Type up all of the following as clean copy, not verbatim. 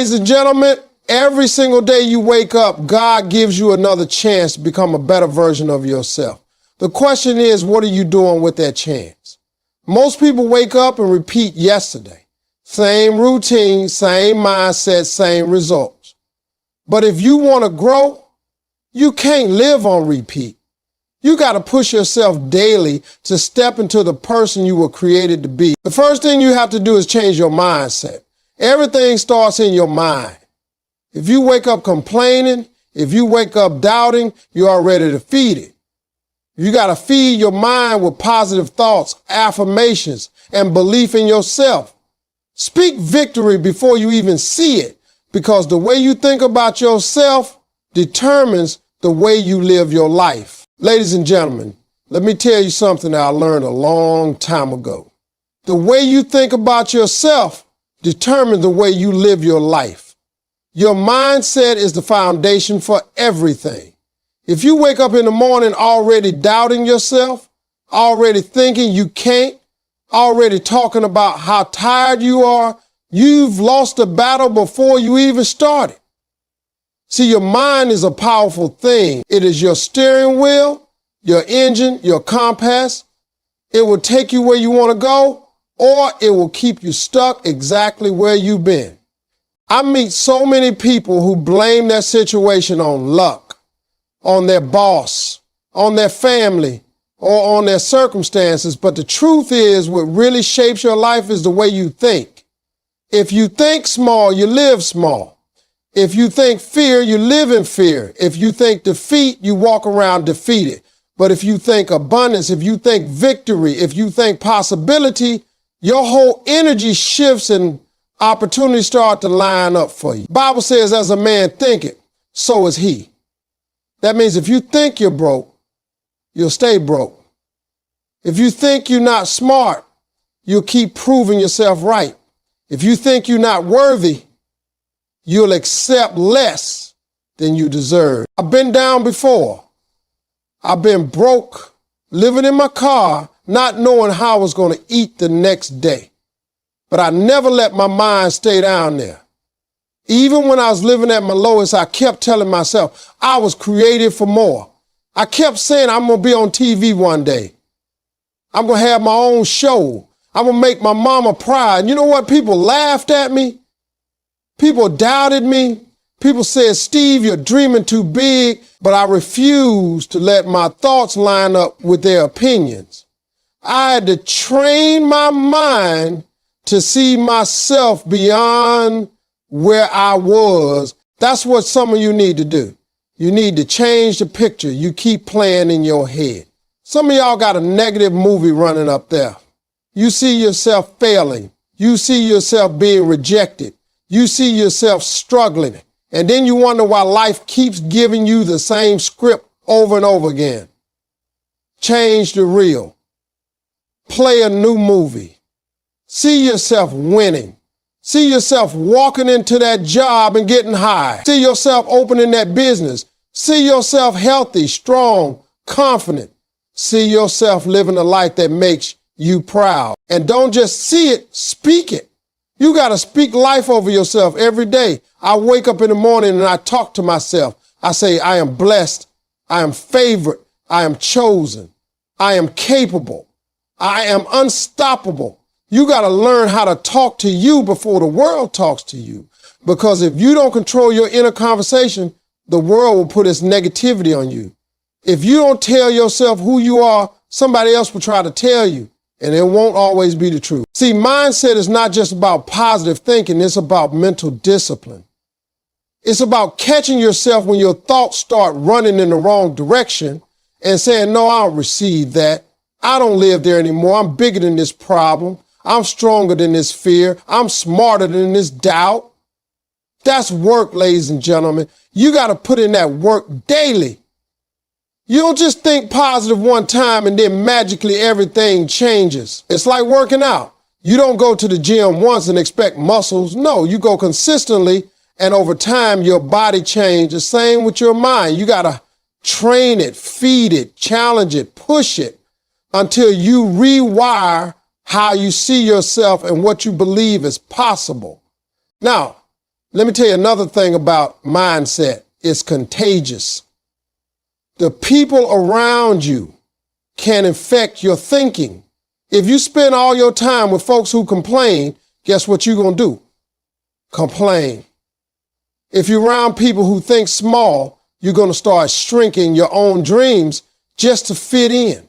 Ladies and gentlemen, every single day you wake up, God gives you another chance to become a better version of yourself. The question is, what are you doing with that chance? Most people wake up and repeat yesterday. Same routine, same mindset, same results. But if you want to grow, you can't live on repeat. You got to push yourself daily to step into the person you were created to be. The first thing you have to do is change your mindset. Everything starts in your mind. If you wake up complaining, if you wake up doubting, you're already defeated. You got to feed your mind with positive thoughts, affirmations, and belief in yourself. Speak victory before you even see it, because the way you think about yourself determines the way you live your life. Ladies and gentlemen, let me tell you something that I learned a long time ago. The way you think about yourself determines the way you live your life. Your mindset is the foundation for everything. If you wake up in the morning already doubting yourself, already thinking you can't, already talking about how tired you are, you've lost the battle before you even started. See, your mind is a powerful thing. It is your steering wheel, your engine, your compass. It will take you where you want to go, or it will keep you stuck exactly where you've been. I meet so many people who blame their situation on luck, on their boss, on their family, or on their circumstances. But the truth is, what really shapes your life is the way you think. If you think small, you live small. If you think fear, you live in fear. If you think defeat, you walk around defeated. But if you think abundance, if you think victory, if you think possibility, your whole energy shifts and opportunities start to line up for you. Bible says, as a man thinketh, so is he. That means if you think you're broke, you'll stay broke. If you think you're not smart, you'll keep proving yourself right. If you think you're not worthy, you'll accept less than you deserve. I've been down before. I've been broke, living in my car, not knowing how I was going to eat the next day. But I never let my mind stay down there. Even when I was living at my lowest, I kept telling myself I was created for more. I kept saying I'm going to be on TV one day. I'm going to have my own show. I'm going to make my mama proud. And you know what? People laughed at me. People doubted me. People said, Steve, you're dreaming too big. But I refused to let my thoughts line up with their opinions. I had to train my mind to see myself beyond where I was. That's what some of you need to do. You need to change the picture you keep playing in your head. Some of y'all got a negative movie running up there. You see yourself failing. You see yourself being rejected. You see yourself struggling. And then you wonder why life keeps giving you the same script over and over again. Change the reel. Play a new movie. See yourself winning. See yourself walking into that job and getting high. See yourself opening that business. See yourself healthy, strong, confident. See yourself living a life that makes you proud. And don't just see it, speak it. You got to speak life over yourself every day. I wake up in the morning and I talk to myself. I say, I am blessed. I am favored. I am chosen. I am capable. I am unstoppable. You got to learn how to talk to you before the world talks to you. Because if you don't control your inner conversation, the world will put its negativity on you. If you don't tell yourself who you are, somebody else will try to tell you, and it won't always be the truth. See, mindset is not just about positive thinking. It's about mental discipline. It's about catching yourself when your thoughts start running in the wrong direction and saying, no, I don't receive that. I don't live there anymore. I'm bigger than this problem. I'm stronger than this fear. I'm smarter than this doubt. That's work, ladies and gentlemen. You got to put in that work daily. You don't just think positive one time and then magically everything changes. It's like working out. You don't go to the gym once and expect muscles. No, you go consistently, and over time your body changes. The same with your mind. You got to train it, feed it, challenge it, push it until you rewire how you see yourself and what you believe is possible. Now, Let me tell you another thing about mindset. It's contagious. The people around you can affect your thinking. If you spend all your time with folks who complain, guess what you're going to do? Complain. If you're around people who think small, you're going to start shrinking your own dreams just to fit in.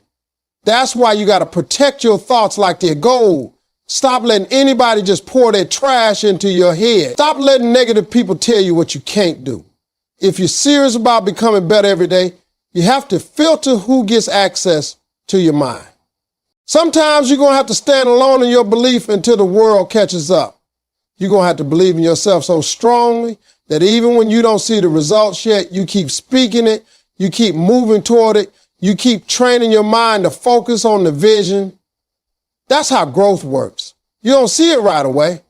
That's why you got to protect your thoughts like they're gold. Stop letting anybody just pour their trash into your head. Stop letting negative people tell you what you can't do. If you're serious about becoming better every day, you have to filter who gets access to your mind. Sometimes you're going to have to stand alone in your belief until the world catches up. You're going to have to believe in yourself so strongly that even when you don't see the results yet, you keep speaking it, you keep moving toward it, you keep training your mind to focus on the vision. That's how growth works. You don't see it right away,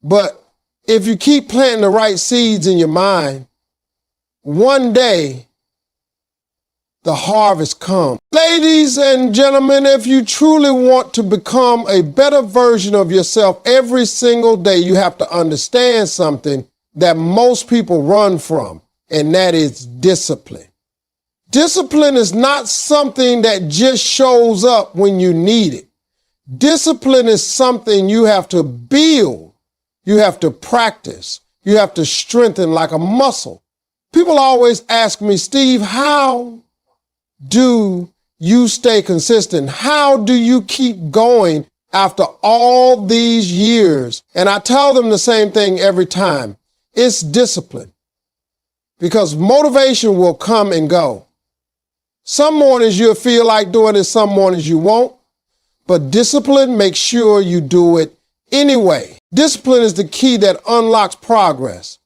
but if you keep planting the right seeds in your mind, one day the harvest comes. Ladies and gentlemen, if you truly want to become a better version of yourself every single day, you have to understand something that most people run from, and that is discipline. Discipline is not something that just shows up when you need it. Discipline is something you have to build. You have to practice. You have to strengthen like a muscle. People always ask me, Steve, how do you stay consistent? How do you keep going after all these years? And I tell them the same thing every time. It's discipline. Because motivation will come and go. Some mornings you'll feel like doing it, some mornings you won't. But discipline makes sure you do it anyway. Discipline is the key that unlocks progress.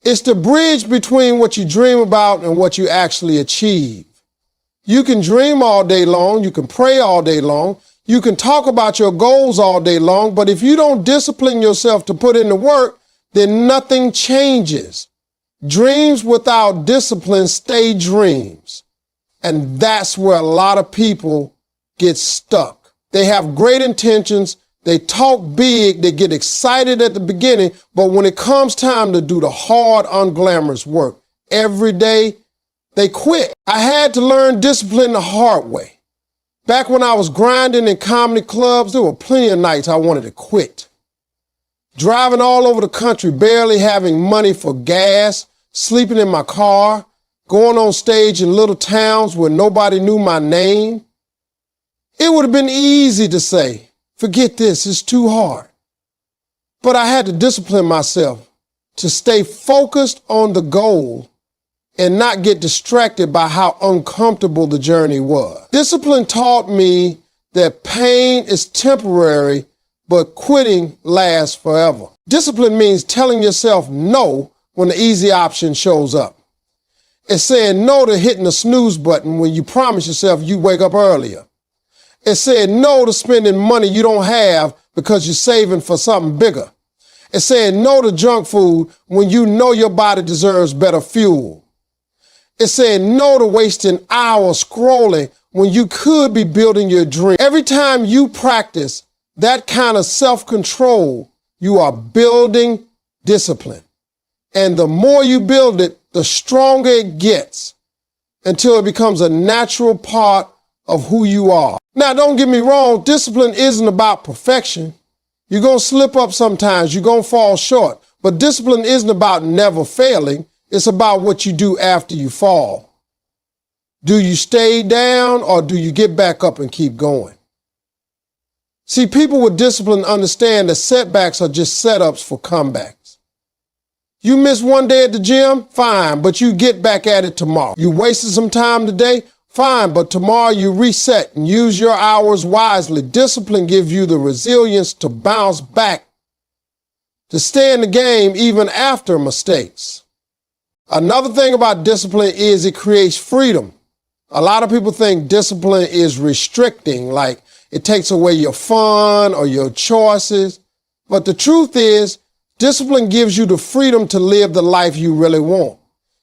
It's the bridge between what you dream about and what you actually achieve. You can dream all day long, you can pray all day long, you can talk about your goals all day long, but if you don't discipline yourself to put in the work, then nothing changes. Dreams without discipline stay dreams. And that's where a lot of people get stuck. They have great intentions, they talk big, they get excited at the beginning, but when it comes time to do the hard, unglamorous work every day, they quit. I had to learn discipline the hard way. Back when I was grinding in comedy clubs, there were plenty of nights I wanted to quit. Driving all over the country, barely having money for gas, sleeping in my car, going on stage in little towns where nobody knew my name. It would have been easy to say, forget this, it's too hard. But I had to discipline myself to stay focused on the goal and not get distracted by how uncomfortable the journey was. Discipline taught me that pain is temporary, but quitting lasts forever. Discipline means telling yourself no when the easy option shows up. It's saying no to hitting the snooze button when you promise yourself you wake up earlier. It's saying no to spending money you don't have because you're saving for something bigger. It's saying no to junk food when you know your body deserves better fuel. It's saying no to wasting hours scrolling when you could be building your dream. Every time you practice that kind of self-control, you are building discipline. And the more you build it, the stronger it gets until it becomes a natural part of who you are. Now, don't get me wrong, discipline isn't about perfection. You're going to slip up sometimes, you're going to fall short. But discipline isn't about never failing. It's about what you do after you fall. Do you stay down or do you get back up and keep going? See, people with discipline understand that setbacks are just setups for comebacks. You miss one day at the gym, fine, but you get back at it tomorrow. You wasted some time today, fine, but tomorrow you reset and use your hours wisely. Discipline gives you the resilience to bounce back, to stay in the game even after mistakes. Another thing about discipline is it creates freedom. A lot of people think discipline is restricting, like it takes away your fun or your choices. But the truth is, discipline gives you the freedom to live the life you really want.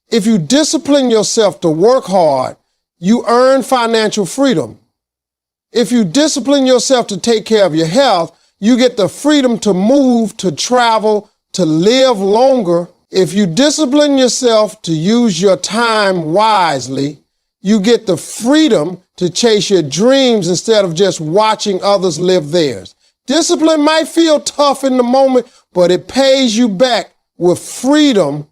If you discipline yourself to work hard, you earn financial freedom. If you discipline yourself to take care of your health, you get the freedom to move, to travel, to live longer. If you discipline yourself to use your time wisely, you get the freedom to chase your dreams instead of just watching others live theirs. Discipline might feel tough in the moment, but it pays you back with freedom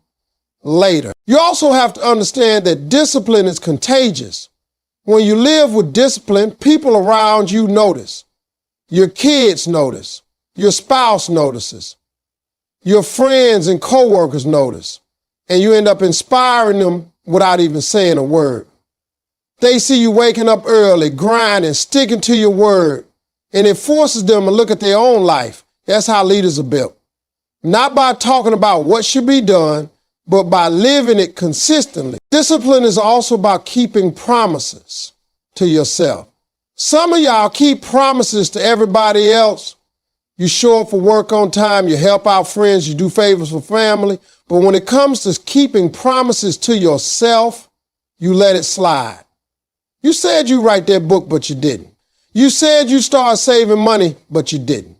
later. You also have to understand that discipline is contagious. When you live with discipline, people around you notice. Your kids notice. Your spouse notices. Your friends and coworkers notice. And you end up inspiring them without even saying a word. They see you waking up early, grinding, sticking to your word, and it forces them to look at their own life. That's how leaders are built. Not by talking about what should be done, but by living it consistently. Discipline is also about keeping promises to yourself. Some of y'all keep promises to everybody else. You show up for work on time, you help out friends, you do favors for family. But when it comes to keeping promises to yourself, you let it slide. You said you write that book, but you didn't. You said you start saving money, but you didn't.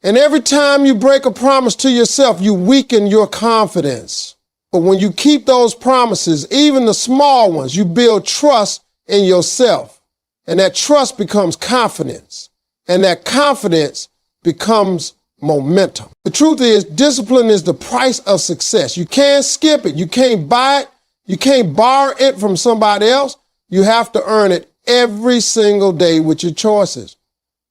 And every time you break a promise to yourself, you weaken your confidence. But when you keep those promises, even the small ones, you build trust in yourself. And that trust becomes confidence. And that confidence becomes momentum. The truth is, discipline is the price of success. You can't skip it. You can't buy it. You can't borrow it from somebody else. You have to earn it every single day with your choices.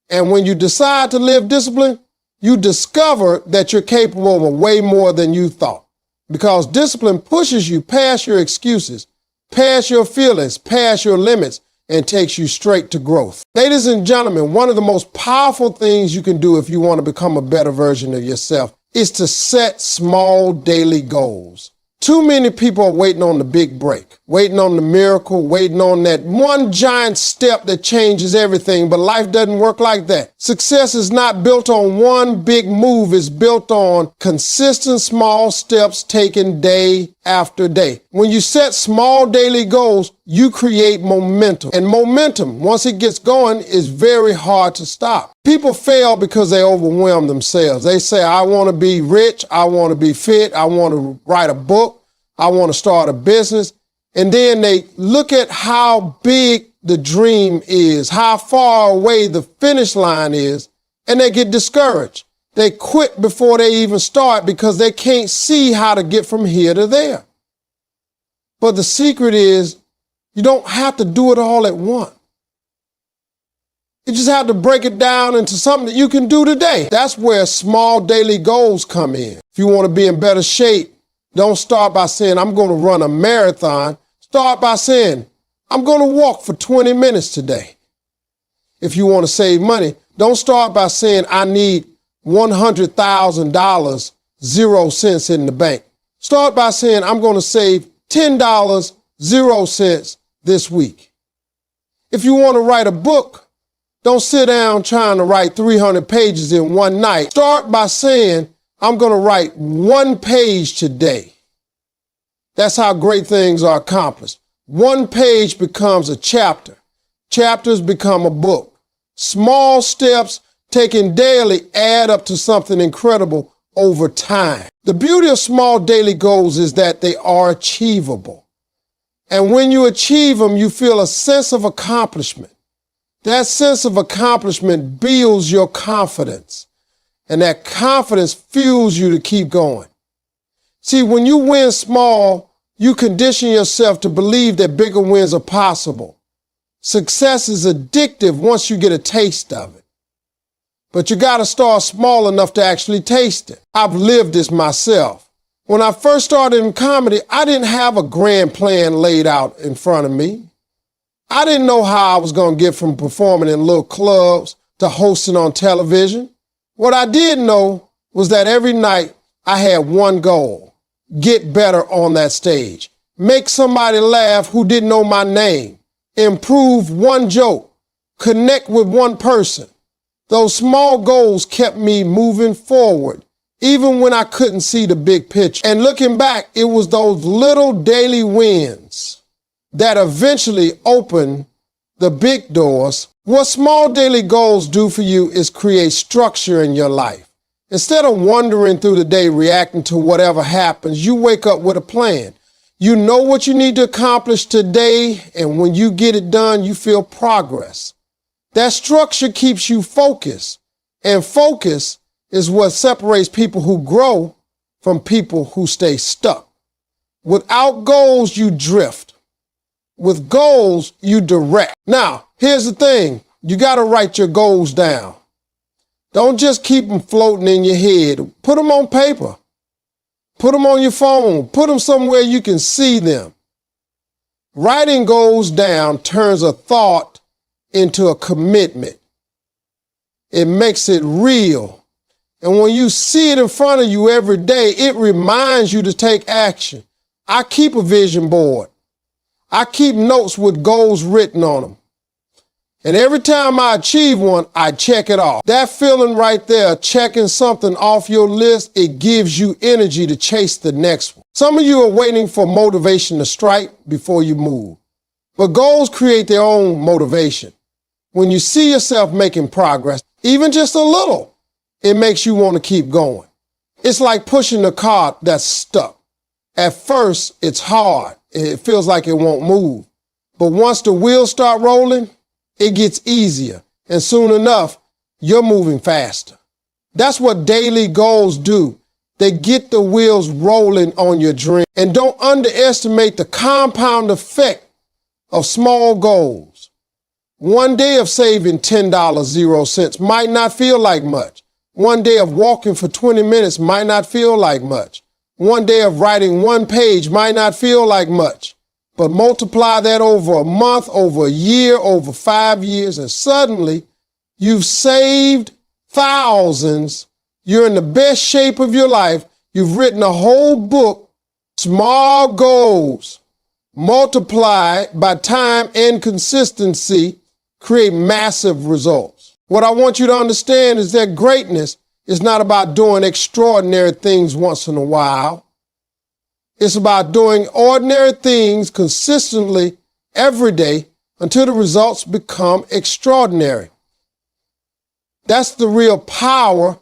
And when you decide to live discipline, you discover that you're capable of way more than you thought. Because discipline pushes you past your excuses, past your feelings, past your limits, and takes you straight to growth. Ladies and gentlemen, one of the most powerful things you can do if you want to become a better version of yourself is to set small daily goals. Too many people are waiting on the big break, waiting on the miracle, waiting on that one giant step that changes everything, but life doesn't work like that. Success is not built on one big move. It's built on consistent small steps taken day after day. When you set small daily goals, you create momentum. And momentum, once it gets going, is very hard to stop. People fail because they overwhelm themselves. They say, I want to be rich, I want to be fit, I want to write a book, I want to start a business. And then they look at how big the dream is, how far away the finish line is, and they get discouraged. They quit before they even start because they can't see how to get from here to there. But the secret is you don't have to do it all at once. You just have to break it down into something that you can do today. That's where small daily goals come in. If you want to be in better shape, don't start by saying, I'm going to run a marathon. Start by saying, I'm going to walk for 20 minutes today. If you want to save money, don't start by saying, I need $100,000, 0 cents in the bank. Start by saying, I'm going to save $10, 0 cents this week. If you want to write a book, don't sit down trying to write 300 pages in one night. Start by saying, I'm going to write 1 page today. That's how great things are accomplished. 1 page becomes a chapter. Chapters become a book. Small steps taken daily add up to something incredible over time. The beauty of small daily goals is that they are achievable. And when you achieve them, you feel a sense of accomplishment. That sense of accomplishment builds your confidence. And that confidence fuels you to keep going. See, when you win small, you condition yourself to believe that bigger wins are possible. Success is addictive once you get a taste of it. But you got to start small enough to actually taste it. I've lived this myself. When I first started in comedy, I didn't have a grand plan laid out in front of me. I didn't know how I was going to get from performing in little clubs to hosting on television. What I did know was that every night I had one goal: get better on that stage, make somebody laugh who didn't know my name, improve one joke, connect with one person. Those small goals kept me moving forward, even when I couldn't see the big picture. And looking back, it was those little daily wins that eventually opened the big doors. What small daily goals do for you is create structure in your life. Instead of wandering through the day reacting to whatever happens, you wake up with a plan. You know what you need to accomplish today, and when you get it done, you feel progress. That structure keeps you focused, and focus is what separates people who grow from people who stay stuck. Without goals, you drift. With goals, you direct. Now, here's the thing. You got to write your goals down. Don't just keep them floating in your head. Put them on paper. Put them on your phone. Put them somewhere you can see them. Writing goals down turns a thought into a commitment. It makes it real. And when you see it in front of you every day, it reminds you to take action. I keep a vision board. I keep notes with goals written on them. And every time I achieve one, I check it off. That feeling right there, checking something off your list, it gives you energy to chase the next one. Some of you are waiting for motivation to strike before you move. But goals create their own motivation. When you see yourself making progress, even just a little, it makes you want to keep going. It's like pushing a car that's stuck. At first, it's hard. It feels like it won't move. But once the wheels start rolling, it gets easier, and soon enough, you're moving faster. That's what daily goals do. They get the wheels rolling on your dream. And don't underestimate the compound effect of small goals. One day of saving $10.00 might not feel like much. One day of walking for 20 minutes might not feel like much. One day of writing one page might not feel like much. But multiply that over a month, over a year, over 5 years, and suddenly you've saved thousands. You're in the best shape of your life. You've written a whole book. Small goals multiplied by time and consistency create massive results. What I want you to understand is that greatness is not about doing extraordinary things once in a while. It's about doing ordinary things consistently every day until the results become extraordinary. That's the real power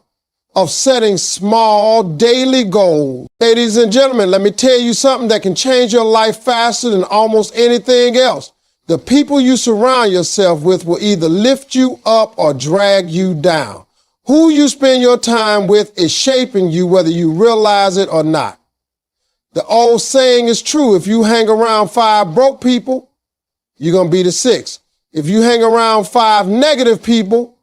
of setting small daily goals. Ladies and gentlemen, let me tell you something that can change your life faster than almost anything else. The people you surround yourself with will either lift you up or drag you down. Who you spend your time with is shaping you whether you realize it or not. The old saying is true. If you hang around 5 broke people, you're going to be the 6th. If you hang around 5 negative people,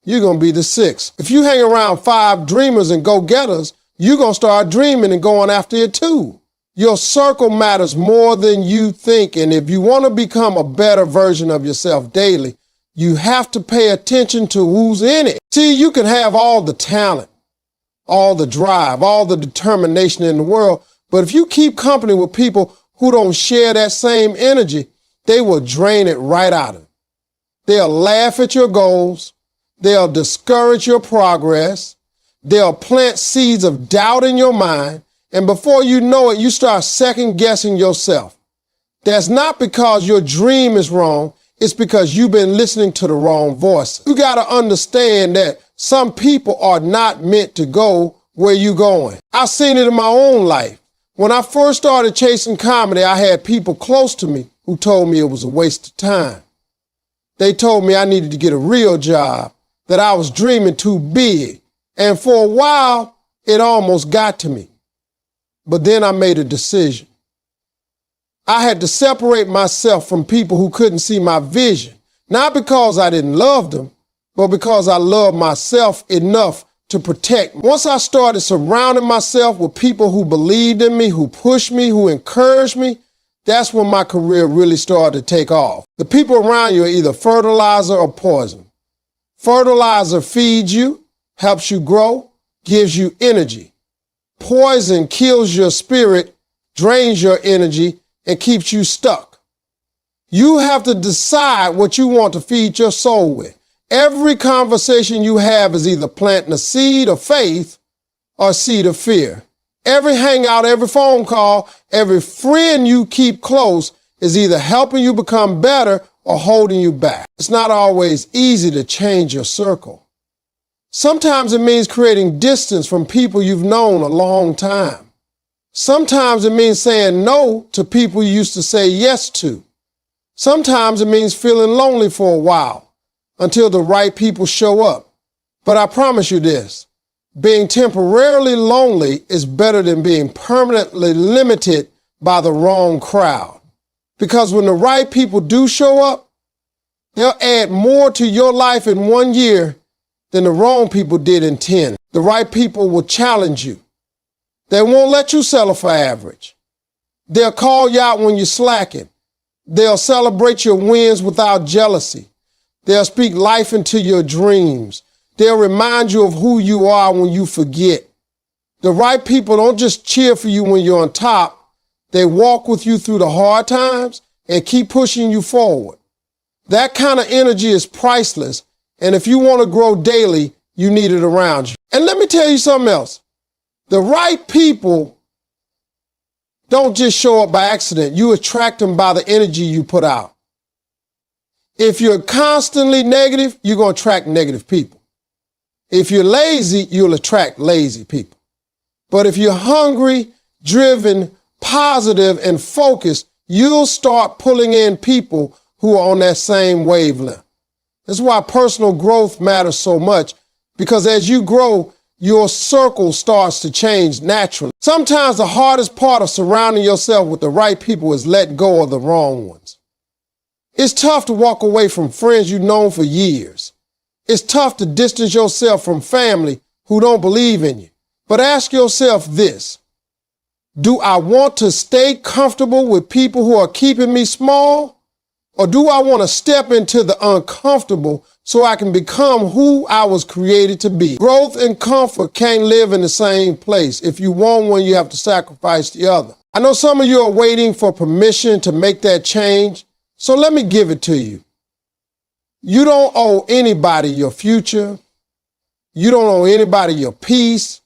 you're going to be the 6th. If you hang around 5 dreamers and go-getters, you're going to start dreaming and going after it too. Your circle matters more than you think. And if you want to become a better version of yourself daily, you have to pay attention to who's in it. See, you can have all the talent, all the drive, all the determination in the world, but if you keep company with people who don't share that same energy, they will drain it right out of you. They'll laugh at your goals. They'll discourage your progress. They'll plant seeds of doubt in your mind. And before you know it, you start second guessing yourself. That's not because your dream is wrong. It's because you've been listening to the wrong voice. You got to understand that some people are not meant to go where you're going. I've seen it in my own life. When I first started chasing comedy, I had people close to me who told me it was a waste of time. They told me I needed to get a real job, that I was dreaming too big. And for a while, it almost got to me. But then I made a decision. I had to separate myself from people who couldn't see my vision, not because I didn't love them, but because I loved myself enough to protect. Once I started surrounding myself with people who believed in me, who pushed me, who encouraged me, that's when my career really started to take off. The people around you are either fertilizer or poison. Fertilizer feeds you, helps you grow, gives you energy. Poison kills your spirit, drains your energy, and keeps you stuck. You have to decide what you want to feed your soul with. Every conversation you have is either planting a seed of faith or a seed of fear. Every hangout, every phone call, every friend you keep close is either helping you become better or holding you back. It's not always easy to change your circle. Sometimes it means creating distance from people you've known a long time. Sometimes it means saying no to people you used to say yes to. Sometimes it means feeling lonely for a while until the right people show up. But I promise you this, being temporarily lonely is better than being permanently limited by the wrong crowd. Because when the right people do show up, they'll add more to your life in 1 year than the wrong people did in 10. The right people will challenge you. They won't let you settle for average. They'll call you out when you're slacking. They'll celebrate your wins without jealousy. They'll speak life into your dreams. They'll remind you of who you are when you forget. The right people don't just cheer for you when you're on top. They walk with you through the hard times and keep pushing you forward. That kind of energy is priceless. And if you want to grow daily, you need it around you. And let me tell you something else. The right people don't just show up by accident. You attract them by the energy you put out. If you're constantly negative, you're going to attract negative people. If you're lazy, you'll attract lazy people. But if you're hungry, driven, positive, and focused, you'll start pulling in people who are on that same wavelength. That's why personal growth matters so much, because as you grow, your circle starts to change naturally. Sometimes the hardest part of surrounding yourself with the right people is letting go of the wrong ones. It's tough to walk away from friends you've known for years. It's tough to distance yourself from family who don't believe in you. But ask yourself this: do I want to stay comfortable with people who are keeping me small? Or do I want to step into the uncomfortable so I can become who I was created to be? Growth and comfort can't live in the same place. If you want one, you have to sacrifice the other. I know some of you are waiting for permission to make that change, so let me give it to you. You don't owe anybody your future. You don't owe anybody your peace.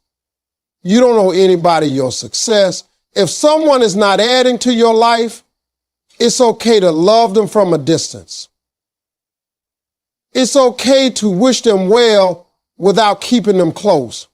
You don't owe anybody your success. If someone is not adding to your life, it's okay to love them from a distance. It's okay to wish them well without keeping them close.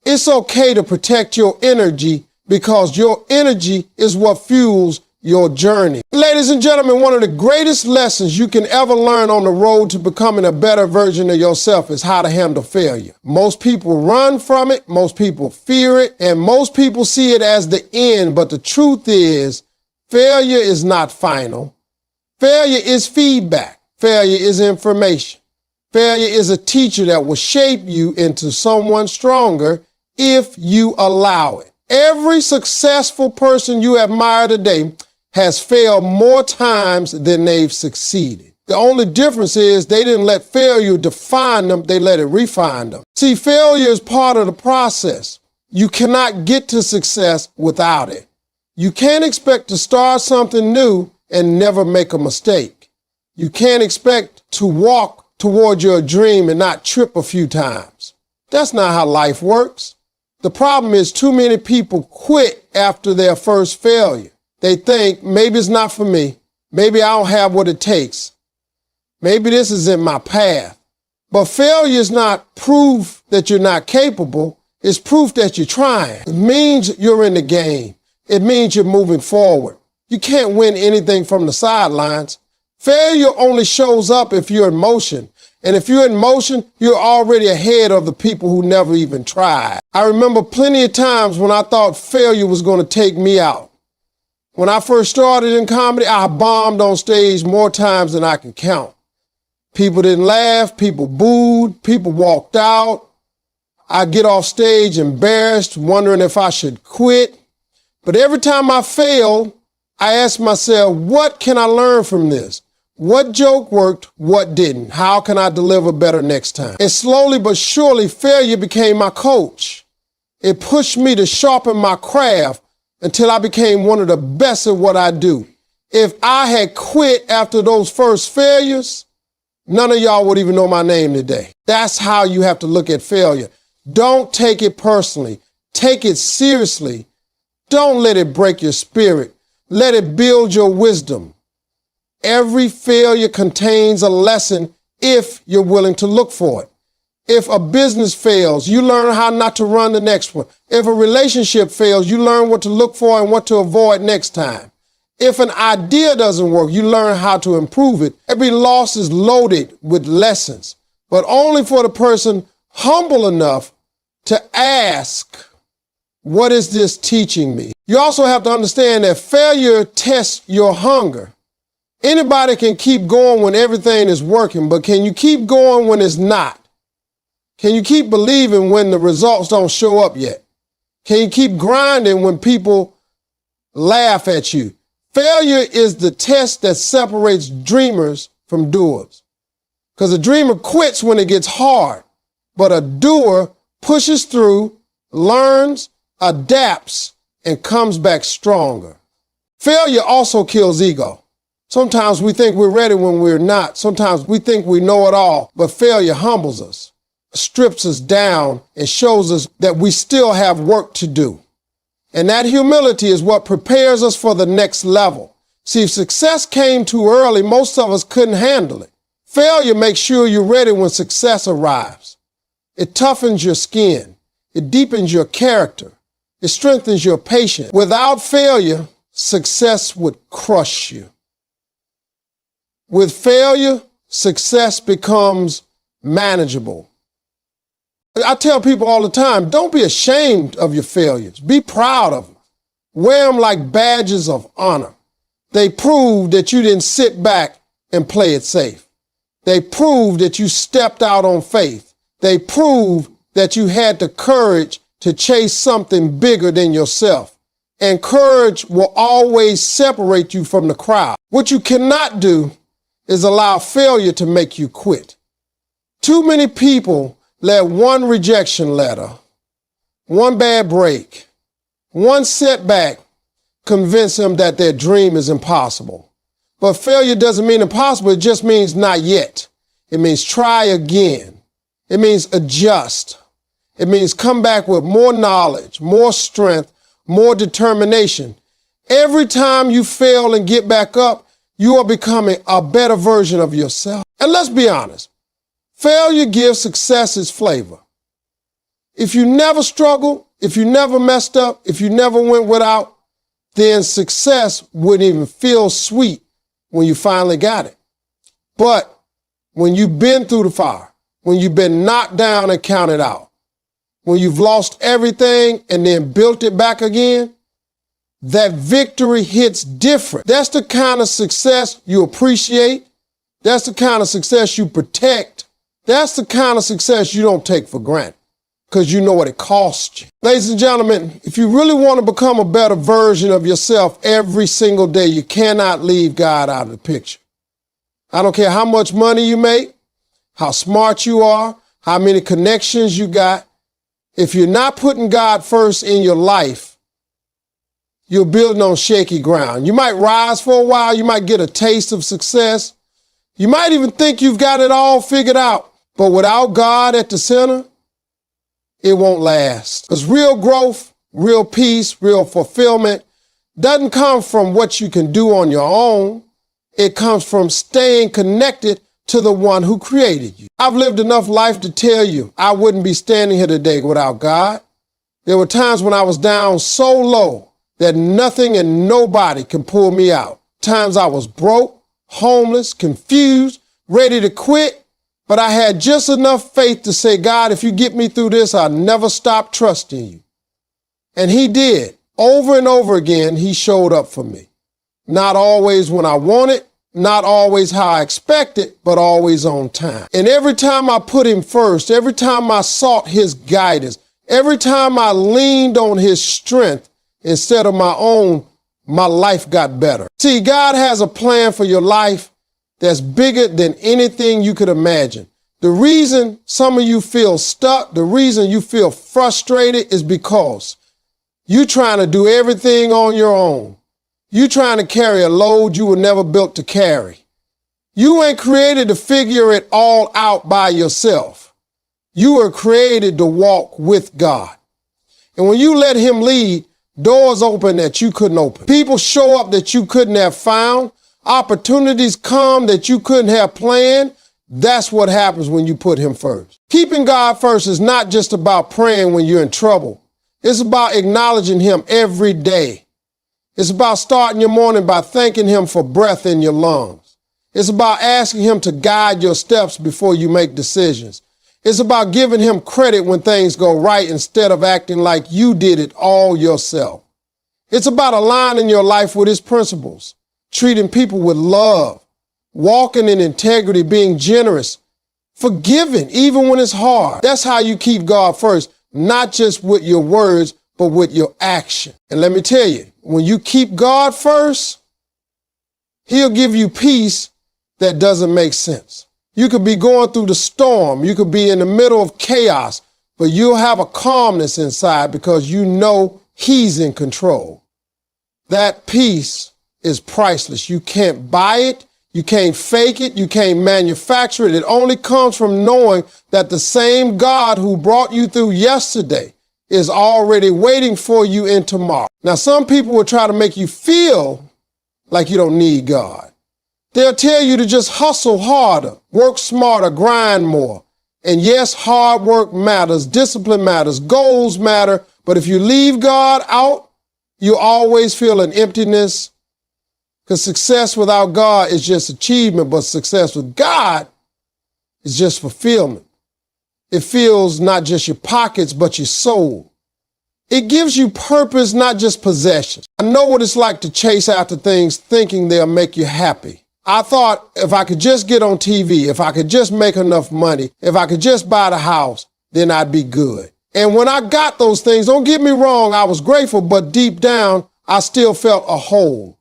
It's okay to protect your energy because your energy is what fuels your journey. Ladies and gentlemen, one of the greatest lessons you can ever learn on the road to becoming a better version of yourself is how to handle failure. Most people run from it, most people fear it, and most people see it as the end. But the truth is, failure is not final. Failure is feedback. Failure is information. Failure is a teacher that will shape you into someone stronger if you allow it. Every successful person you admire today has failed more times than they've succeeded. The only difference is they didn't let failure define them, they let it refine them. See, failure is part of the process. You cannot get to success without it. You can't expect to start something new and never make a mistake. You can't expect to walk toward your dream and not trip a few times. That's not how life works. The problem is too many people quit after their first failure. They think, maybe it's not for me. Maybe I don't have what it takes. Maybe this isn't my path. But failure is not proof that you're not capable. It's proof that you're trying. It means you're in the game. It means you're moving forward. You can't win anything from the sidelines. Failure only shows up if you're in motion. And if you're in motion, you're already ahead of the people who never even tried. I remember plenty of times when I thought failure was going to take me out. When I first started in comedy, I bombed on stage more times than I can count. People didn't laugh, people booed, people walked out. I get off stage embarrassed, wondering if I should quit. But every time I failed, I asked myself, what can I learn from this? What joke worked? What didn't? How can I deliver better next time? And slowly but surely, failure became my coach. It pushed me to sharpen my craft until I became one of the best at what I do. If I had quit after those first failures, none of y'all would even know my name today. That's how you have to look at failure. Don't take it personally. Take it seriously. Don't let it break your spirit. Let it build your wisdom. Every failure contains a lesson if you're willing to look for it. If a business fails, you learn how not to run the next one. If a relationship fails, you learn what to look for and what to avoid next time. If an idea doesn't work, you learn how to improve it. Every loss is loaded with lessons, but only for the person humble enough to ask, what is this teaching me? You also have to understand that failure tests your hunger. Anybody can keep going when everything is working, but can you keep going when it's not? Can you keep believing when the results don't show up yet? Can you keep grinding when people laugh at you? Failure is the test that separates dreamers from doers. Because a dreamer quits when it gets hard, but a doer pushes through, learns, adapts, and comes back stronger. Failure also kills ego. Sometimes we think we're ready when we're not. Sometimes we think we know it all, but failure humbles us, strips us down, and shows us that we still have work to do. And that humility is what prepares us for the next level. See, if success came too early, most of us couldn't handle it. Failure makes sure you're ready when success arrives. It toughens your skin. It deepens your character. It strengthens your patience. Without failure, success would crush you. With failure, success becomes manageable. I tell people all the time, don't be ashamed of your failures. Be proud of them. Wear them like badges of honor. They prove that you didn't sit back and play it safe. They prove that you stepped out on faith. They prove that you had the courage to chase something bigger than yourself. And courage will always separate you from the crowd. What you cannot do is allow failure to make you quit. Too many people let one rejection letter, one bad break, one setback convince them that their dream is impossible. But failure doesn't mean impossible, it just means not yet. It means try again. It means adjust. It means come back with more knowledge, more strength, more determination. Every time you fail and get back up, you are becoming a better version of yourself. And let's be honest, failure gives success its flavor. If you never struggled, if you never messed up, if you never went without, then success wouldn't even feel sweet when you finally got it. But when you've been through the fire, when you've been knocked down and counted out, when you've lost everything and then built it back again, that victory hits different. That's the kind of success you appreciate. That's the kind of success you protect. That's the kind of success you don't take for granted because you know what it costs you. Ladies and gentlemen, if you really want to become a better version of yourself every single day, you cannot leave God out of the picture. I don't care how much money you make, how smart you are, how many connections you got. If you're not putting God first in your life, you're building on shaky ground. You might rise for a while. You might get a taste of success. You might even think you've got it all figured out. But without God at the center, it won't last. Because real growth, real peace, real fulfillment doesn't come from what you can do on your own. It comes from staying connected to the one who created you. I've lived enough life to tell you I wouldn't be standing here today without God. There were times when I was down so low that nothing and nobody can pull me out. Times I was broke, homeless, confused, ready to quit, but I had just enough faith to say, God, if you get me through this, I'll never stop trusting you. And he did. Over and over again, he showed up for me. Not always when I wanted, not always how I expected, but always on time. And every time I put him first, every time I sought his guidance, every time I leaned on his strength, instead of my own, my life got better. See, God has a plan for your life that's bigger than anything you could imagine. The reason some of you feel stuck, the reason you feel frustrated is because you're trying to do everything on your own. You're trying to carry a load you were never built to carry. You ain't created to figure it all out by yourself. You were created to walk with God. And when you let him lead, doors open that you couldn't open. People show up that you couldn't have found. Opportunities come that you couldn't have planned. That's what happens when you put him first. Keeping God first is not just about praying when you're in trouble. It's about acknowledging him every day. It's about starting your morning by thanking him for breath in your lungs. It's about asking him to guide your steps before you make decisions. It's about giving him credit when things go right instead of acting like you did it all yourself. It's about aligning your life with his principles, treating people with love, walking in integrity, being generous, forgiving even when it's hard. That's how you keep God first, not just with your words, but with your action. And let me tell you, when you keep God first, he'll give you peace that doesn't make sense. You could be going through the storm. You could be in the middle of chaos, but you'll have a calmness inside because you know he's in control. That peace is priceless. You can't buy it. You can't fake it. You can't manufacture it. It only comes from knowing that the same God who brought you through yesterday is already waiting for you in tomorrow. Now, some people will try to make you feel like you don't need God. They'll tell you to just hustle harder, work smarter, grind more. And yes, hard work matters, discipline matters, goals matter. But if you leave God out, you always feel an emptiness, because success without God is just achievement, but success with God is just fulfillment. It fills not just your pockets, but your soul. It gives you purpose, not just possessions. I know what it's like to chase after things thinking they'll make you happy. I thought if I could just get on TV, if I could just make enough money, if I could just buy the house, then I'd be good. And when I got those things, don't get me wrong, I was grateful, but deep down, I still felt a hole.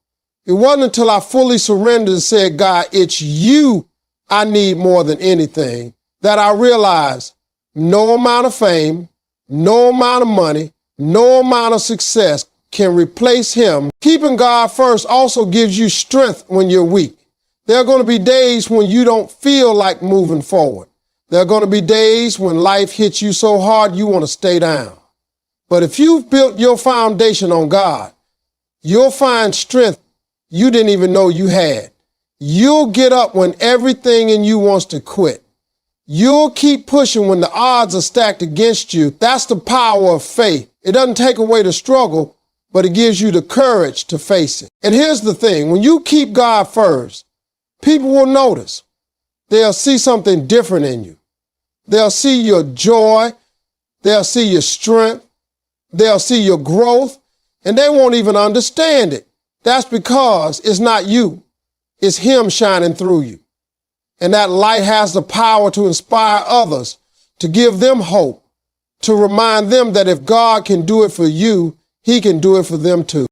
It wasn't until I fully surrendered and said, God, it's you I need more than anything, that I realized no amount of fame, no amount of money, no amount of success can replace him. Keeping God first also gives you strength when you're weak. There are going to be days when you don't feel like moving forward. There are going to be days when life hits you so hard you want to stay down. But if you've built your foundation on God, you'll find strength you didn't even know you had. You'll get up when everything in you wants to quit. You'll keep pushing when the odds are stacked against you. That's the power of faith. It doesn't take away the struggle, but it gives you the courage to face it. And here's the thing, when you keep God first, people will notice. They'll see something different in you. They'll see your joy. They'll see your strength. They'll see your growth, and they won't even understand it. That's because it's not you. It's him shining through you. And that light has the power to inspire others, to give them hope, to remind them that if God can do it for you, he can do it for them too.